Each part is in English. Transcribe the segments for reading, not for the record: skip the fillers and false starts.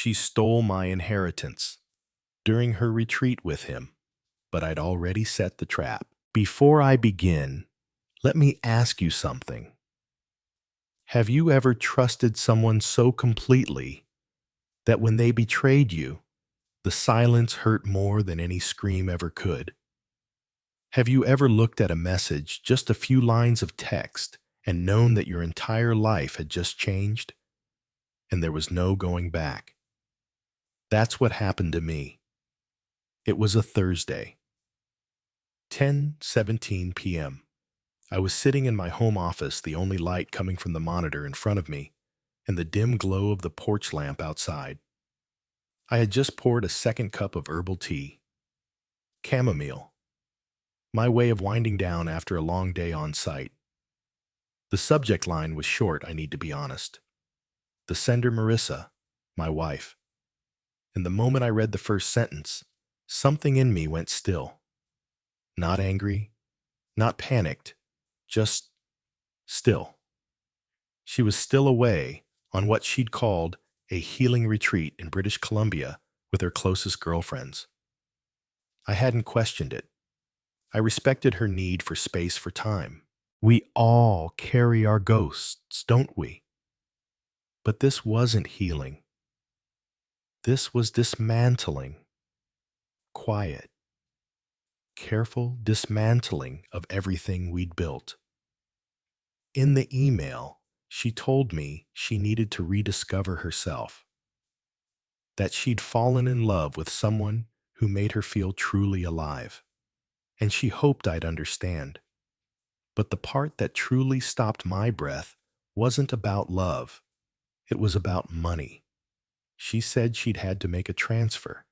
She stole my inheritance during her retreat with him, but I'd already set the trap. Before I begin, let me ask you something. Have you ever trusted someone so completely that when they betrayed you, the silence hurt more than any scream ever could? Have you ever looked at a message, just a few lines of text, and known that your entire life had just changed and there was no going back? That's what happened to me. It was a Thursday, 10:17 p.m. I was sitting in my home office, the only light coming from the monitor in front of me and the dim glow of the porch lamp outside. I had just poured a second cup of herbal tea, chamomile, my way of winding down after a long day on site. The subject line was short, I need to be honest. The sender, Marissa, my wife. And the moment I read the first sentence, something in me went still. Not angry, not panicked, just still. She was still away on what she'd called a healing retreat in British Columbia with her closest girlfriends. I hadn't questioned it. I respected her need for space for time. We all carry our ghosts, don't we? But this wasn't healing. This was dismantling. Quiet, careful dismantling of everything we'd built. In the email, she told me she needed to rediscover herself, that she'd fallen in love with someone who made her feel truly alive, and she hoped I'd understand. But the part that truly stopped my breath wasn't about love. It was about money. She said she'd had to make a transfer,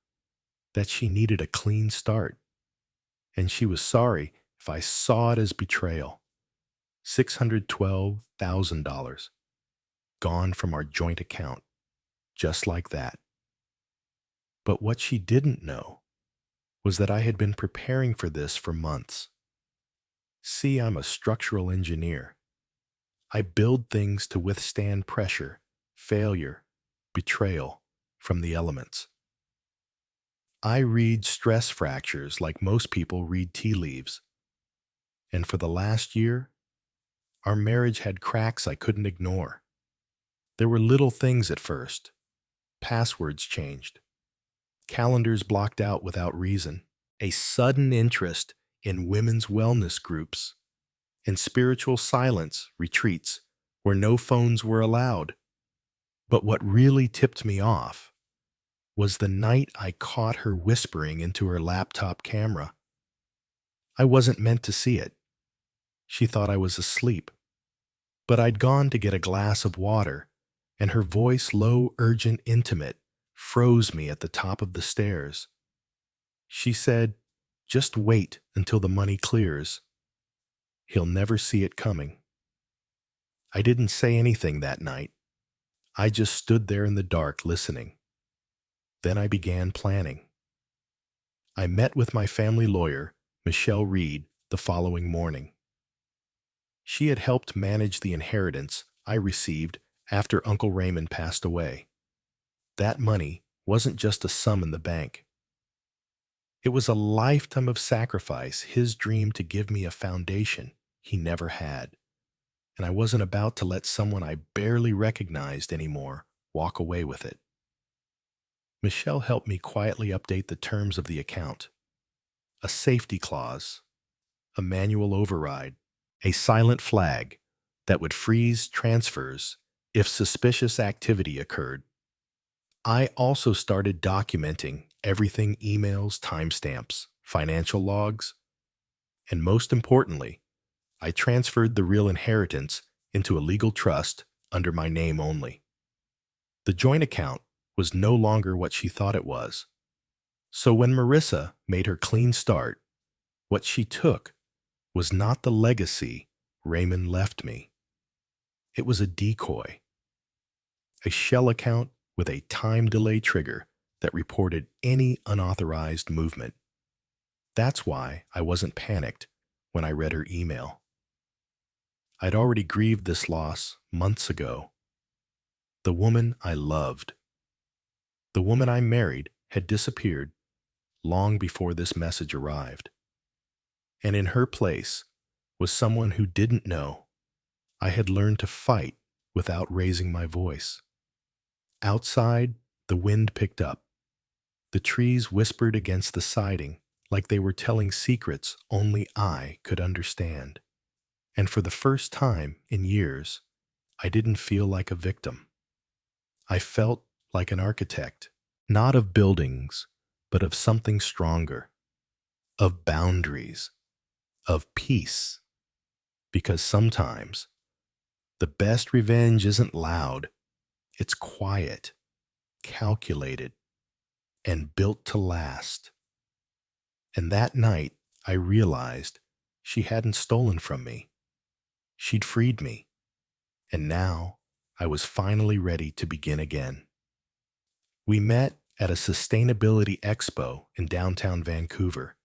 that she needed a clean start, and she was sorry if I saw it as betrayal. $612,000 gone from our joint account, just like that. But what she didn't know was that I had been preparing for this for months. See, I'm a structural engineer. I build things to withstand pressure, failure, betrayal from the elements. I read stress fractures like most people read tea leaves. And for the last year, our marriage had cracks I couldn't ignore. There were little things at first. Passwords changed. Calendars blocked out without reason. A sudden interest in women's wellness groups and spiritual silence retreats where no phones were allowed. But what really tipped me off was the night I caught her whispering into her laptop camera. I wasn't meant to see it. She thought I was asleep. But I'd gone to get a glass of water, and her voice, low, urgent, intimate, froze me at the top of the stairs. She said, "Just wait until the money clears. He'll never see it coming." I didn't say anything that night. I just stood there in the dark listening. Then I began planning. I met with my family lawyer, Michelle Reed, the following morning. She had helped manage the inheritance I received after Uncle Raymond passed away. That money wasn't just a sum in the bank. It was a lifetime of sacrifice, his dream to give me a foundation he never had. And I wasn't about to let someone I barely recognized anymore walk away with it. Michelle helped me quietly update the terms of the account. A safety clause, a manual override, a silent flag that would freeze transfers if suspicious activity occurred. I also started documenting everything: emails, timestamps, financial logs, and most importantly, I transferred the real inheritance into a legal trust under my name only. The joint account was no longer what she thought it was. So when Marissa made her clean start, what she took was not the legacy Raymond left me. It was a decoy, a shell account with a time delay trigger that reported any unauthorized movement. That's why I wasn't panicked when I read her email. I'd already grieved this loss months ago. The woman I loved, The woman I married had disappeared long before this message arrived. And in her place was someone who didn't know I had learned to fight without raising my voice. Outside, the wind picked up. The trees whispered against the siding like they were telling secrets only I could understand. And for the first time in years, I didn't feel like a victim. I felt like an architect, not of buildings, but of something stronger, of boundaries, of peace. Because sometimes the best revenge isn't loud, it's quiet, calculated, and built to last. And that night, I realized she hadn't stolen from me. She'd freed me. And now I was finally ready to begin again. We met at a sustainability expo in downtown Vancouver.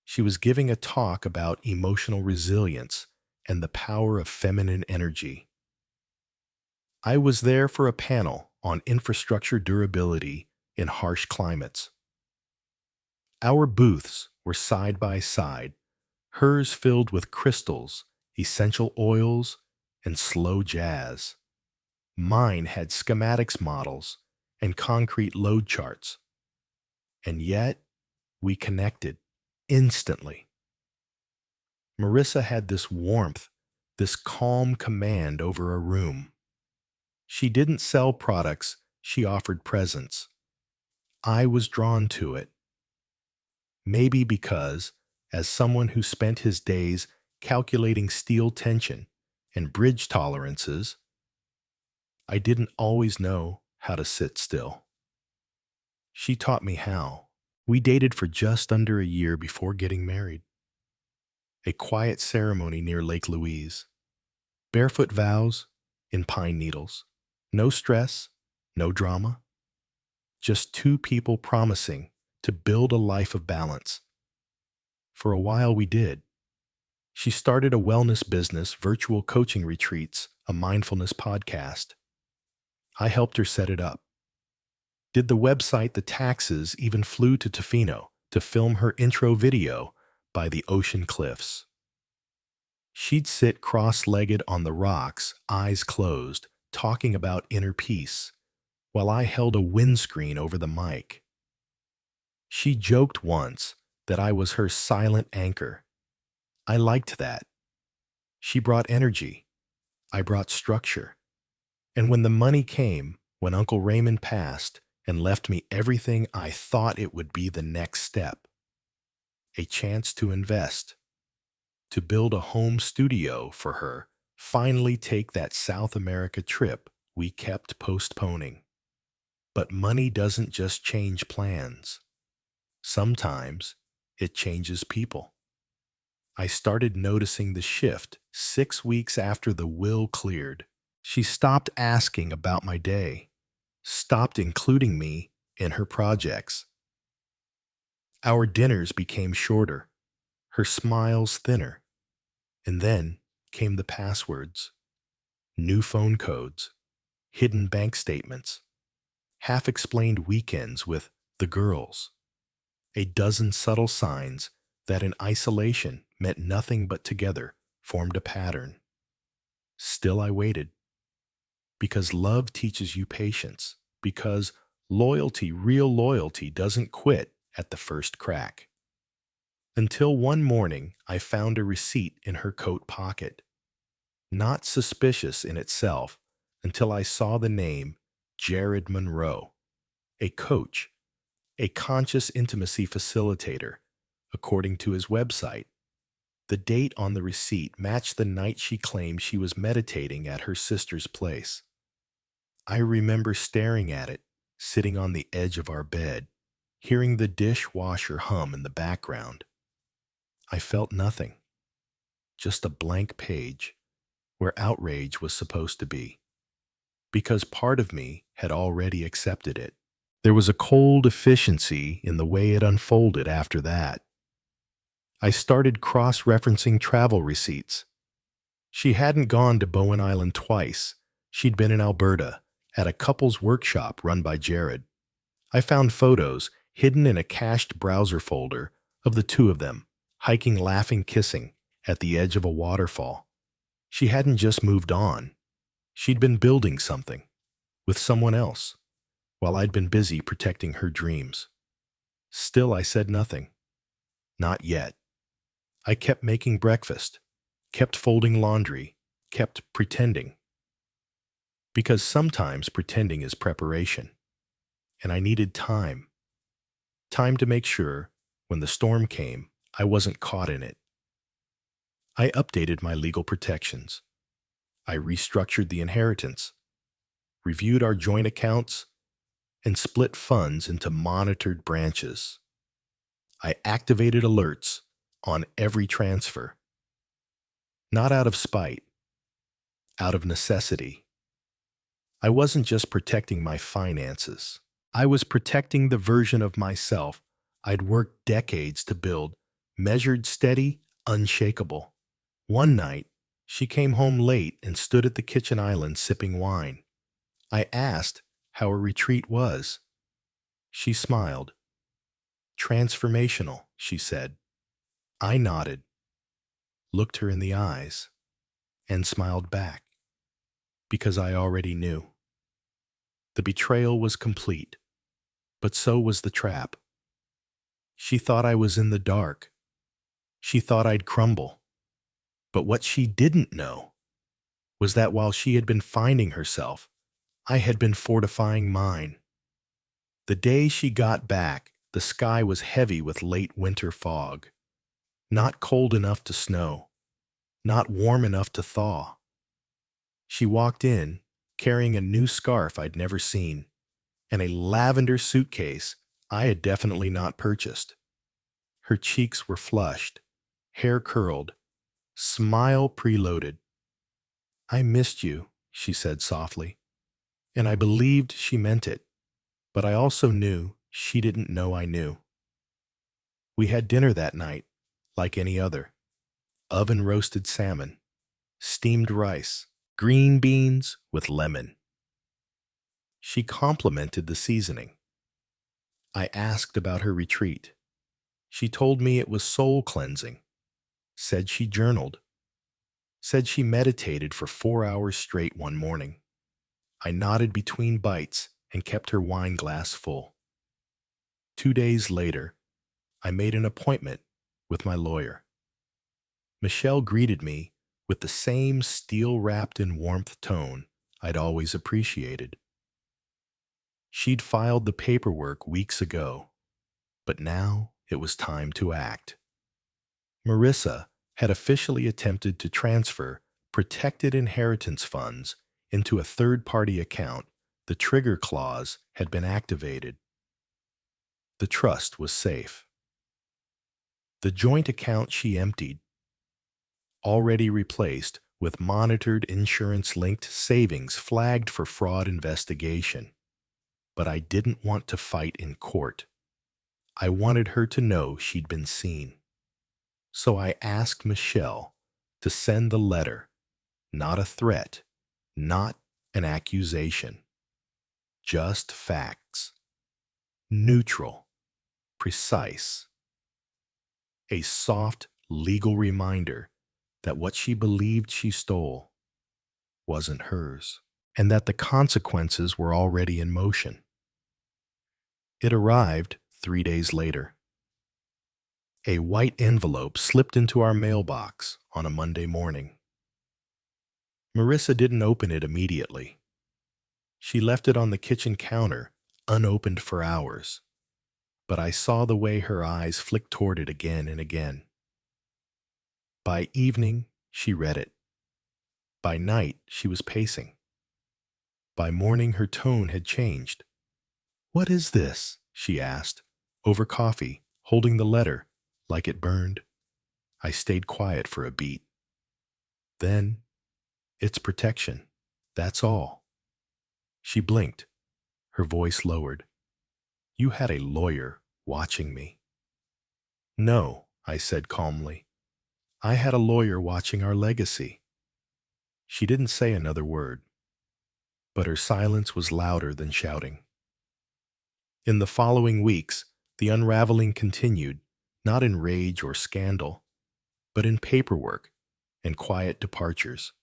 She was giving a talk about emotional resilience and the power of feminine energy. I was there for a panel on infrastructure durability in harsh climates. Our booths were side by side, hers filled with crystals, essential oils, and slow jazz. Mine had schematics models and concrete load charts. And yet, we connected instantly. Marissa had this warmth, this calm command over a room. She didn't sell products, she offered presence. I was drawn to it. Maybe because, as someone who spent his days calculating steel tension and bridge tolerances, I didn't always know how to sit still. She taught me how. We dated for just under a year before getting married. A quiet ceremony near Lake Louise. Barefoot vows in pine needles. No stress, no drama. Just two people promising to build a life of balance. For a while we did. She started a wellness business, virtual coaching retreats, a mindfulness podcast. I helped her set it up. Did the website, the taxes, even flew to Tofino to film her intro video by the ocean cliffs. She'd sit cross-legged on the rocks, eyes closed, talking about inner peace, while I held a windscreen over the mic. She joked once that I was her silent anchor. I liked that. She brought energy. I brought structure. And when the money came, when Uncle Raymond passed and left me everything I thought it would be the next step, a chance to invest, to build a home studio for her, finally take that South America trip we kept postponing. But money doesn't just change plans. Sometimes it changes people. I started noticing the shift 6 weeks after the will cleared. She stopped asking about my day, stopped including me in her projects. Our dinners became shorter, her smiles thinner, and then came the passwords, new phone codes, hidden bank statements, half-explained weekends with the girls, a dozen subtle signs that in isolation meant nothing but together formed a pattern. Still I waited, because love teaches you patience, because loyalty, real loyalty, doesn't quit at the first crack. Until one morning I found a receipt in her coat pocket. Not suspicious in itself until I saw the name Jared Monroe, a coach, a conscious intimacy facilitator, according to his website. The date on the receipt matched the night she claimed she was meditating at her sister's place. I remember staring at it, sitting on the edge of our bed, hearing the dishwasher hum in the background. I felt nothing, just a blank page where outrage was supposed to be, because part of me had already accepted it. There was a cold efficiency in the way it unfolded after that. I started cross-referencing travel receipts. She hadn't gone to Bowen Island twice. She'd been in Alberta, at a couples workshop run by Jared. I found photos hidden in a cached browser folder of the two of them, hiking, laughing, kissing at the edge of a waterfall. She hadn't just moved on. She'd been building something with someone else, while I'd been busy protecting her dreams. Still, I said nothing. Not yet. I kept making breakfast, kept folding laundry, kept pretending. Because sometimes pretending is preparation, and I needed time. Time to make sure, when the storm came, I wasn't caught in it. I updated my legal protections. I restructured the inheritance, reviewed our joint accounts, and split funds into monitored branches. I activated alerts on every transfer, not out of spite, out of necessity. I wasn't just protecting my finances. I was protecting the version of myself I'd worked decades to build, measured, steady, unshakable. One night, she came home late and stood at the kitchen island sipping wine. I asked how her retreat was. She smiled. Transformational, she said. I nodded, looked her in the eyes, and smiled back, because I already knew. The betrayal was complete, but so was the trap. She thought I was in the dark. She thought I'd crumble. But what she didn't know was that while she had been finding herself, I had been fortifying mine. The day she got back, the sky was heavy with late winter fog. Not cold enough to snow, not warm enough to thaw. She walked in, carrying a new scarf I'd never seen, and a lavender suitcase I had definitely not purchased. Her cheeks were flushed, hair curled, smile preloaded. I missed you, she said softly, and I believed she meant it, but I also knew she didn't know I knew. We had dinner that night, like any other. Oven-roasted salmon, steamed rice, green beans with lemon. She complimented the seasoning. I asked about her retreat. She told me it was soul cleansing, said she journaled, said she meditated for 4 hours straight one morning. I nodded between bites and kept her wine glass full. 2 days later, I made an appointment with my lawyer. Michelle greeted me with the same steel-wrapped in warmth tone I'd always appreciated. She'd filed the paperwork weeks ago, but now it was time to act. Marissa had officially attempted to transfer protected inheritance funds into a third-party account. The trigger clause had been activated. The trust was safe. The joint account she emptied, already replaced with monitored insurance-linked savings flagged for fraud investigation. But I didn't want to fight in court. I wanted her to know she'd been seen. So I asked Michelle to send the letter, not a threat, not an accusation, just facts. Neutral, precise. A soft legal reminder that what she believed she stole wasn't hers, and that the consequences were already in motion. It arrived 3 days later. A white envelope slipped into our mailbox on a Monday morning. Marissa didn't open it immediately. She left it on the kitchen counter, unopened for hours, but I saw the way her eyes flicked toward it again and again. By evening, she read it. By night, she was pacing. By morning, her tone had changed. "What is this?" she asked, over coffee, holding the letter like it burned. I stayed quiet for a beat. Then, "It's protection. That's all." She blinked, her voice lowered. "You had a lawyer watching me." "No," I said calmly. "I had a lawyer watching our legacy." She didn't say another word, but her silence was louder than shouting. In the following weeks, the unraveling continued, not in rage or scandal, but in paperwork and quiet departures.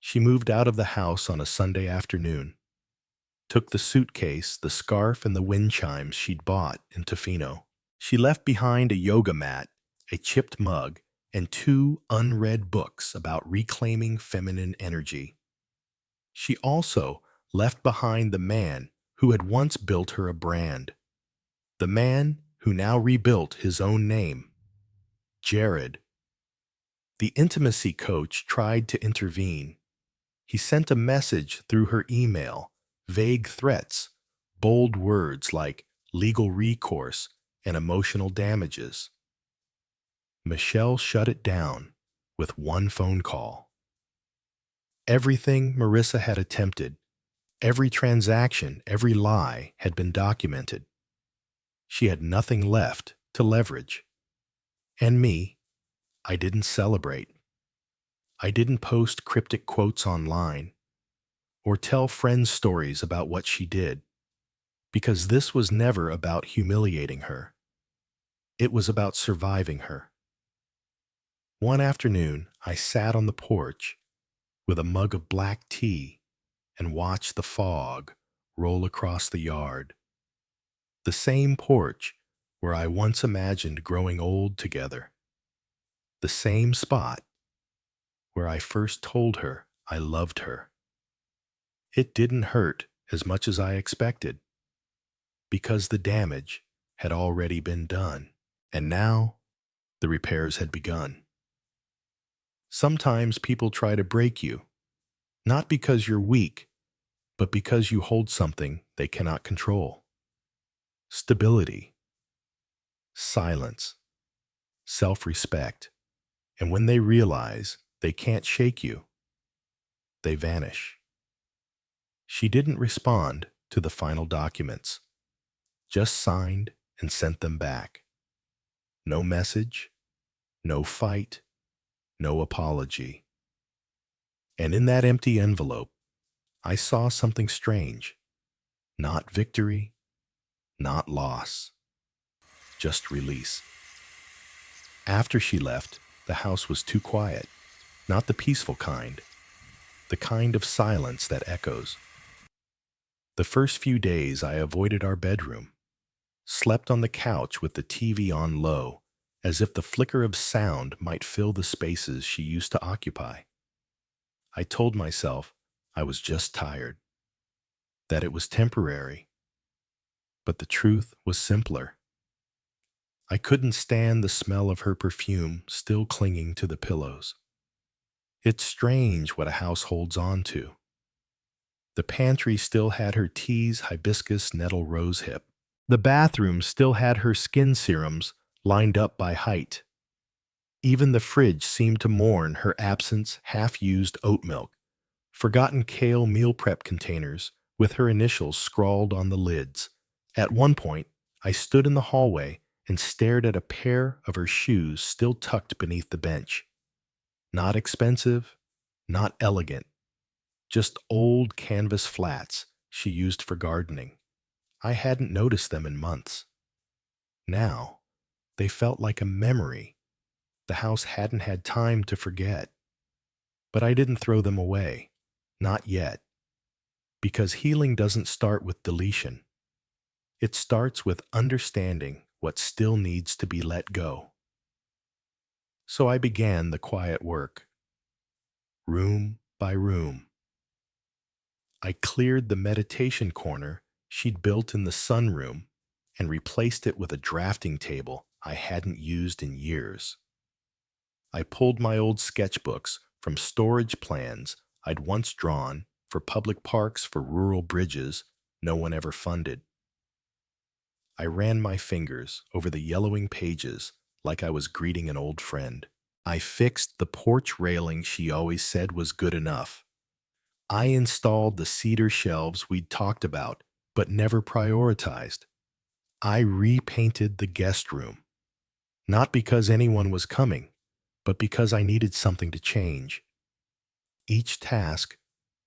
She moved out of the house on a Sunday afternoon, took the suitcase, the scarf, and the wind chimes she'd bought in Tofino. She left behind a yoga mat, a chipped mug, and two unread books about reclaiming feminine energy. She also left behind the man who had once built her a brand, the man who now rebuilt his own name, Jared. The intimacy coach tried to intervene. He sent a message through her email, vague threats, bold words like legal recourse and emotional damages. Michelle shut it down with one phone call. Everything Marissa had attempted, every transaction, every lie had been documented. She had nothing left to leverage. And me, I didn't celebrate. I didn't post cryptic quotes online or tell friends stories about what she did, because this was never about humiliating her. It was about surviving her. One afternoon, I sat on the porch with a mug of black tea and watched the fog roll across the yard. The same porch where I once imagined growing old together. The same spot where I first told her I loved her. It didn't hurt as much as I expected, because the damage had already been done, and now the repairs had begun. Sometimes people try to break you, not because you're weak, but because you hold something they cannot control. Stability, silence, self-respect, and when they realize they can't shake you, they vanish. She didn't respond to the final documents, just signed and sent them back. No message, no fight, no apology. And in that empty envelope, I saw something strange. Not victory, not loss, just release. After she left, the house was too quiet, not the peaceful kind, the kind of silence that echoes. The first few days I avoided our bedroom, slept on the couch with the TV on low, as if the flicker of sound might fill the spaces she used to occupy. I told myself I was just tired, that it was temporary, but the truth was simpler. I couldn't stand the smell of her perfume still clinging to the pillows. It's strange what a house holds on to. The pantry still had her tea's hibiscus nettle rosehip. The bathroom still had her skin serums lined up by height. Even the fridge seemed to mourn her absence, half-used oat milk, forgotten kale meal prep containers with her initials scrawled on the lids. At one point, I stood in the hallway and stared at a pair of her shoes still tucked beneath the bench. Not expensive, not elegant, just old canvas flats she used for gardening. I hadn't noticed them in months. Now, they felt like a memory the house hadn't had time to forget. But I didn't throw them away. Not yet. Because healing doesn't start with deletion. It starts with understanding what still needs to be let go. So I began the quiet work. Room by room. I cleared the meditation corner she'd built in the sunroom and replaced it with a drafting table I hadn't used in years. I pulled my old sketchbooks from storage plans I'd once drawn for public parks for rural bridges no one ever funded. I ran my fingers over the yellowing pages like I was greeting an old friend. I fixed the porch railing she always said was good enough. I installed the cedar shelves we'd talked about but never prioritized. I repainted the guest room, not because anyone was coming, but because I needed something to change. Each task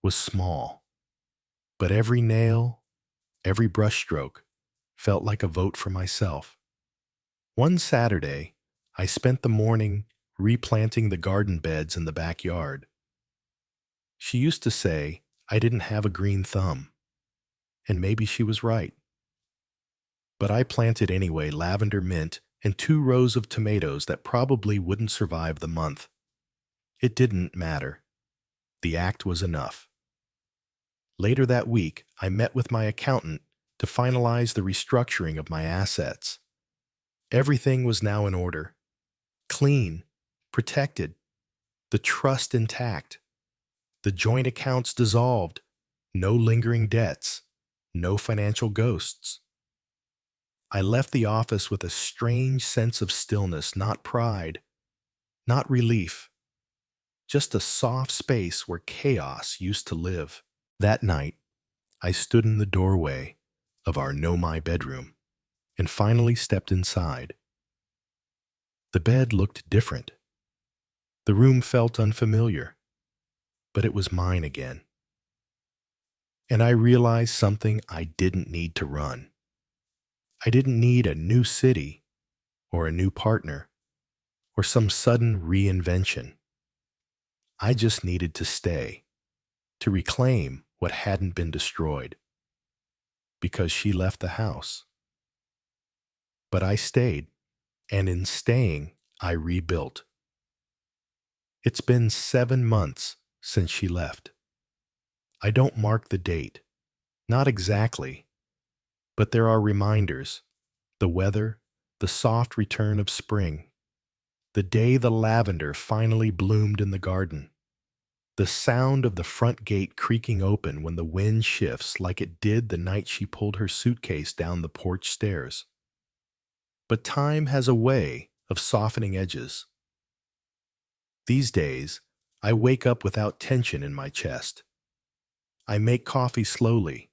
was small, but every nail, every brushstroke felt like a vote for myself. One Saturday, I spent the morning replanting the garden beds in the backyard. She used to say I didn't have a green thumb, and maybe she was right. But I planted anyway lavender mint and 2 rows of tomatoes that probably wouldn't survive the month. It didn't matter. The act was enough. Later that week, I met with my accountant to finalize the restructuring of my assets. Everything was now in order. Clean, protected, the trust intact, the joint accounts dissolved, no lingering debts, no financial ghosts. I left the office with a strange sense of stillness, not pride, not relief, just a soft space where chaos used to live. That night, I stood in the doorway of our Know My bedroom and finally stepped inside. The bed looked different. The room felt unfamiliar, but it was mine again. And I realized something I didn't need to run. I didn't need a new city or a new partner or some sudden reinvention. I just needed to stay, to reclaim what hadn't been destroyed, because she left the house. But I stayed, and in staying, I rebuilt. It's been 7 months since she left. I don't mark the date, not exactly, but there are reminders: the weather, the soft return of spring, the day the lavender finally bloomed in the garden, the sound of the front gate creaking open when the wind shifts like it did the night she pulled her suitcase down the porch stairs. But time has a way of softening edges. These days, I wake up without tension in my chest. I make coffee slowly.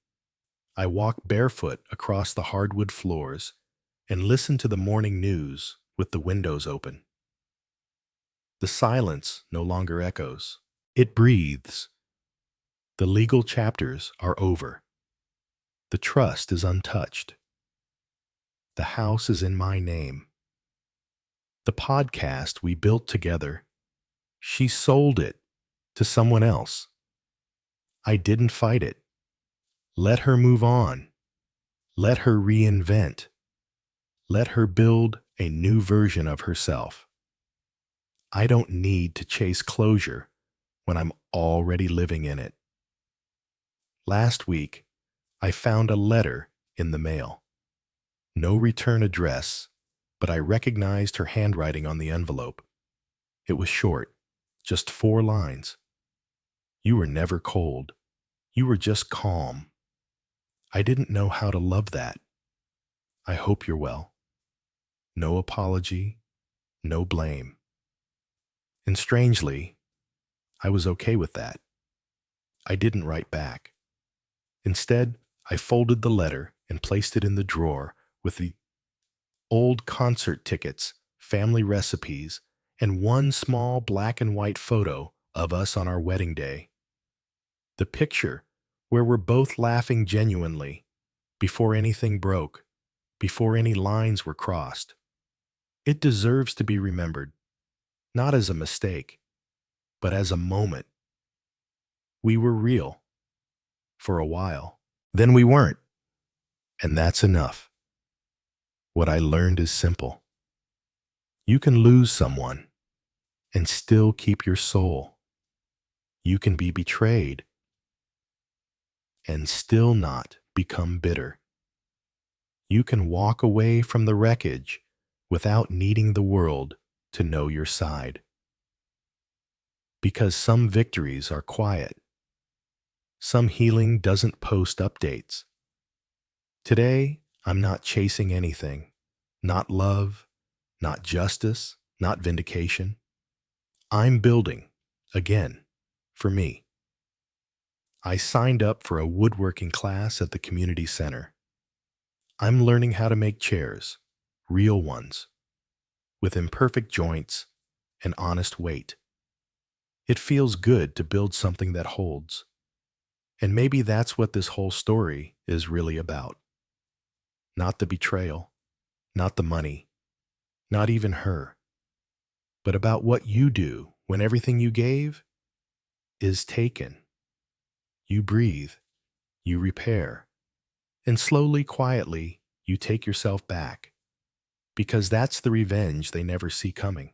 I walk barefoot across the hardwood floors and listen to the morning news with the windows open. The silence no longer echoes. It breathes. The legal chapters are over. The trust is untouched. The house is in my name. The podcast we built together, she sold it to someone else. I didn't fight it. Let her move on. Let her reinvent. Let her build a new version of herself. I don't need to chase closure when I'm already living in it. Last week, I found a letter in the mail. No return address, but I recognized her handwriting on the envelope. It was short, just 4 lines. You were never cold. You were just calm. I didn't know how to love that. I hope you're well. No apology, no blame. And strangely, I was okay with that. I didn't write back. Instead, I folded the letter and placed it in the drawer with the old concert tickets, family recipes, and one small black and white photo of us on our wedding day. The picture where we're both laughing genuinely, before anything broke, before any lines were crossed. It deserves to be remembered, not as a mistake, but as a moment. We were real, for a while. Then we weren't, and that's enough. What I learned is simple. You can lose someone and still keep your soul. You can be betrayed and still not become bitter. You can walk away from the wreckage without needing the world to know your side. Because some victories are quiet. Some healing doesn't post updates. Today, I'm not chasing anything. Not love, not justice, not vindication. I'm building, again, for me. I signed up for a woodworking class at the community center. I'm learning how to make chairs, real ones, with imperfect joints and honest weight. It feels good to build something that holds. And maybe that's what this whole story is really about. Not the betrayal, not the money, not even her, but about what you do when everything you gave is taken. You breathe, you repair, and slowly, quietly, you take yourself back, because that's the revenge they never see coming.